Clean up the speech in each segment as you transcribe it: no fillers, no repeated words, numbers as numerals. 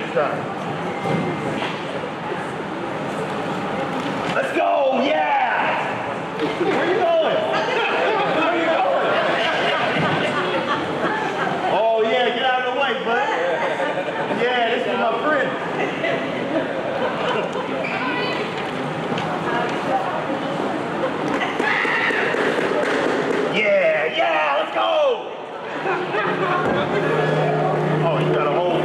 this time. Let's go, yeah! Where you going? Where you going? Oh yeah, get out of the way, bud. Yeah, this is my friend. Yeah, let's go! Oh, you got a hole.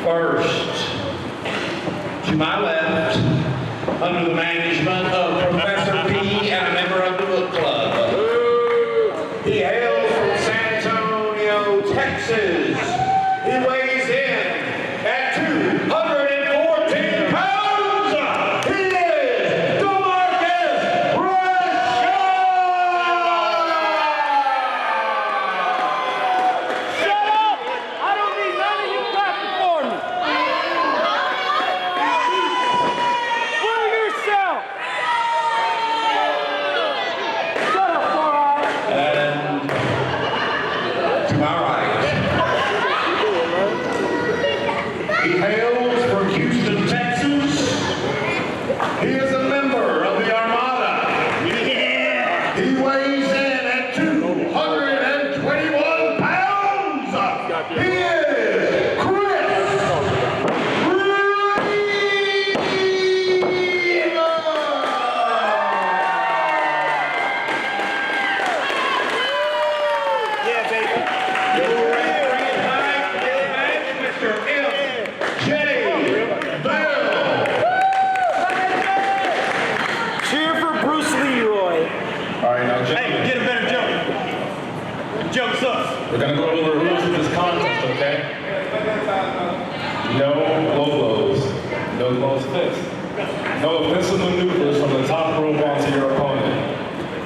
First, to my left, under the management of Professor P and a member of the book club. He hails from San Antonio, Texas. He weighs in at 214 pounds. He is DAMARKUS RASHAD! Shut up! I don't need none of you clapping for me. Fool yourself. Shut up, boy. And to my right, he hails from Houston, Texas. He is a member of the Armada. Yeah! He weighs in at 221 pounds. He is Chris. Yeah, baby. Mr. M.J. Bell. Cheer for Bruce Leroy. All right, now, Hey, get a better joke. Joke sucks. we're going to go over the rules of this contest, okay? No low blows. No close fists. No offensive maneuvers from the top rope onto your opponent.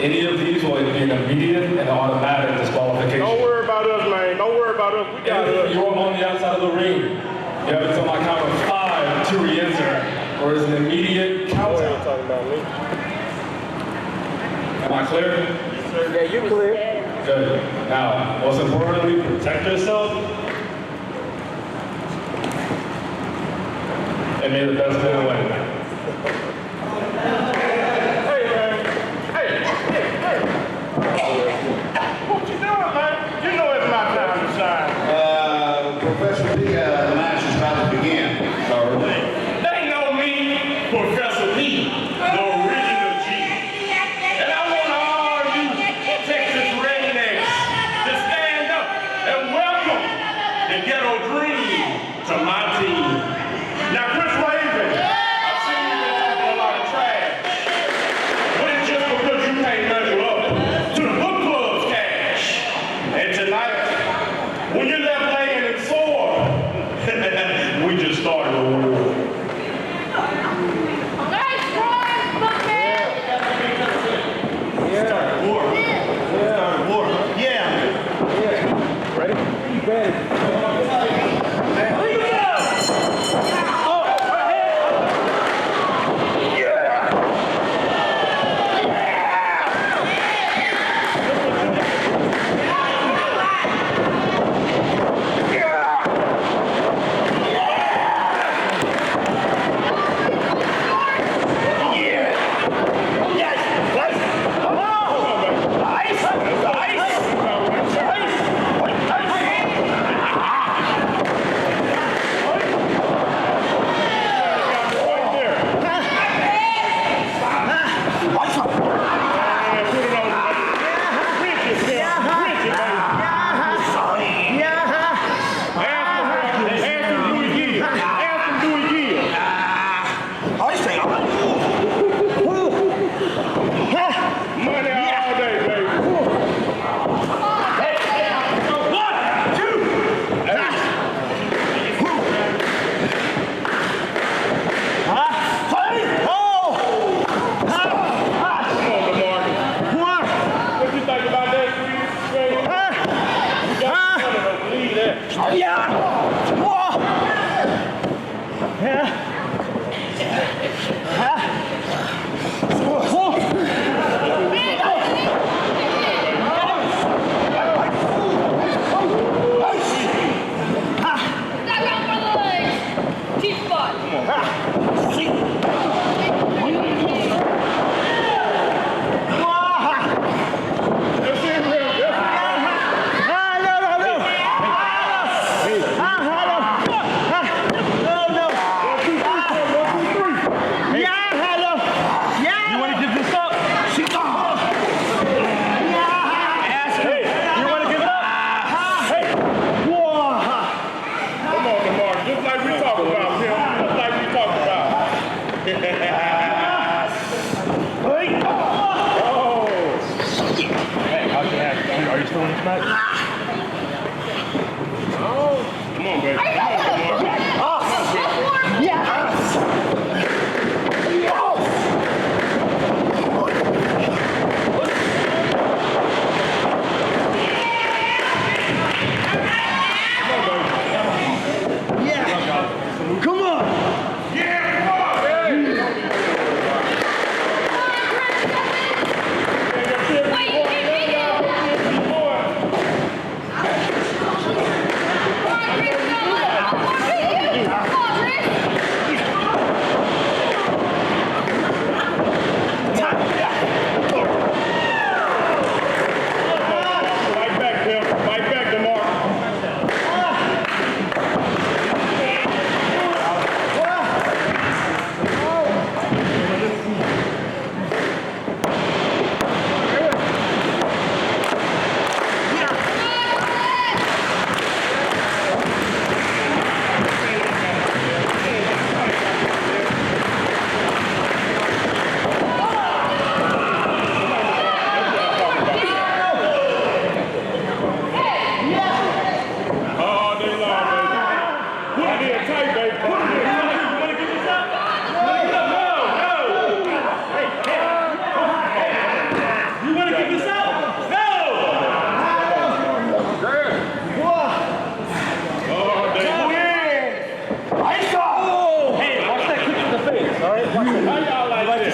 Any of these will be an immediate and automatic disqualification. Don't worry about us, man. Don't worry about us. We got If us. you're on the outside of the ring, you have until my count of 5 to re-enter, or is an immediate count You out. ain't talking about me. Am I clear? Yeah, you clear. Good. Now, most importantly, protect yourself. And may the best man win. Hey, man. Hey. What you doing, man? You know it's my time to shine. Professor P, the match is about to begin. They know me, Professor P, the original G. And I want all you Texas rednecks to stand up and welcome the Ghetto Dream to my team. Now, Chris Raven,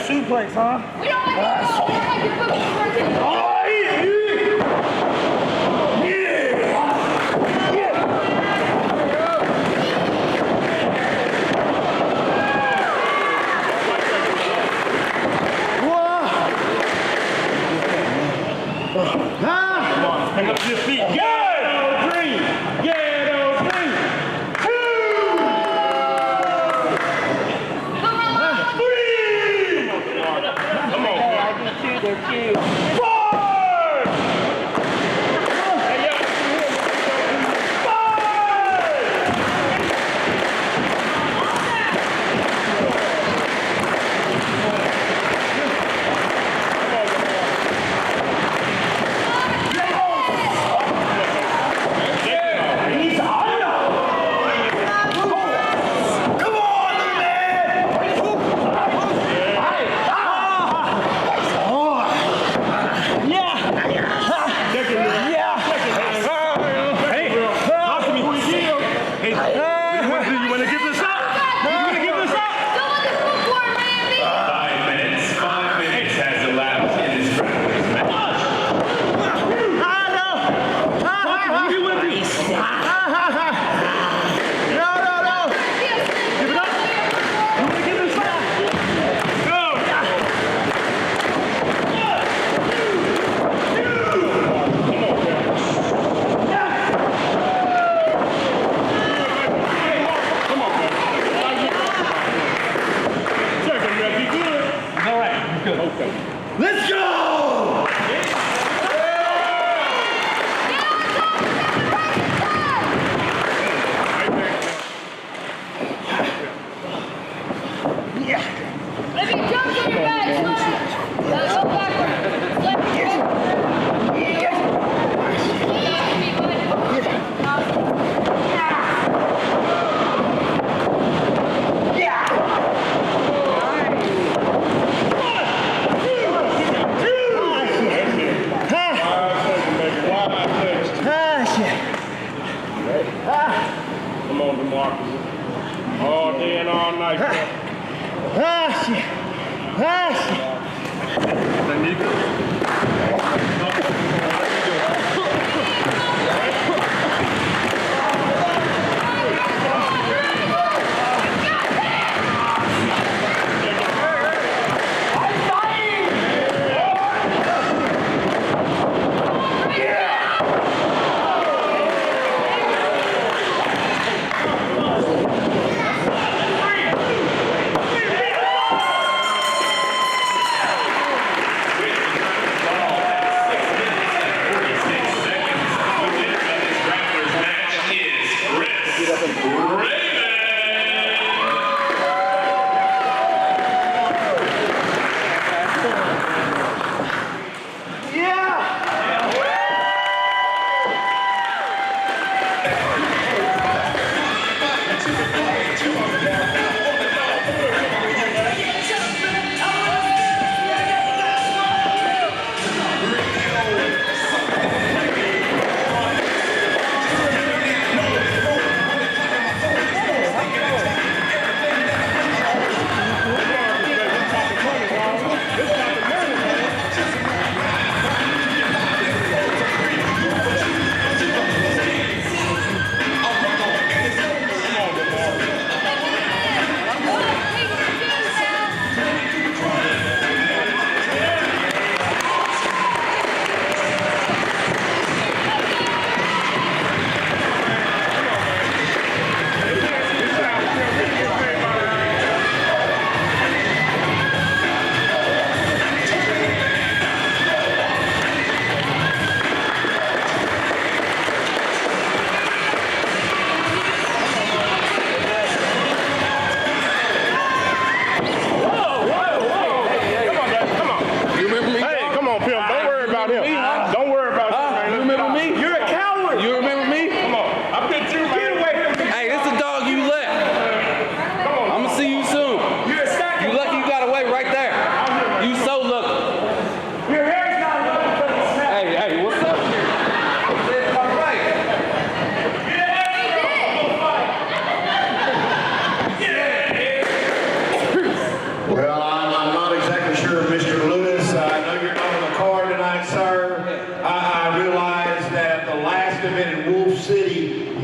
Suplex, huh? We don't like it. We don't like your football. Hang up to your feet. Get three. Get three. Two. Three. Come on, man. I do two. They're cute. Four. Hey, yo. Let's go! If he jumps on your back, go backward. Left Come on, DAMARKUS. All day and all all night, bro. Ah, shit. Ah, shit.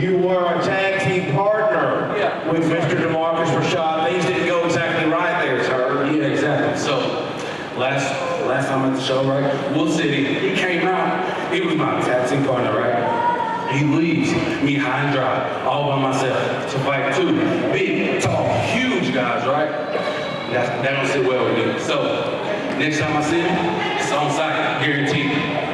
You were a tag team partner with Mr. DAMARKUS RASHAD. Things didn't go exactly right there, sir. Yeah, exactly. So, last time at the show, right? Wood City, he came out. He was my tag team partner, right? He leaves me high and dry, all by myself, to fight two big, tall, huge guys, right? That don't sit well with me. So, next time I see him, it's on site, guaranteed.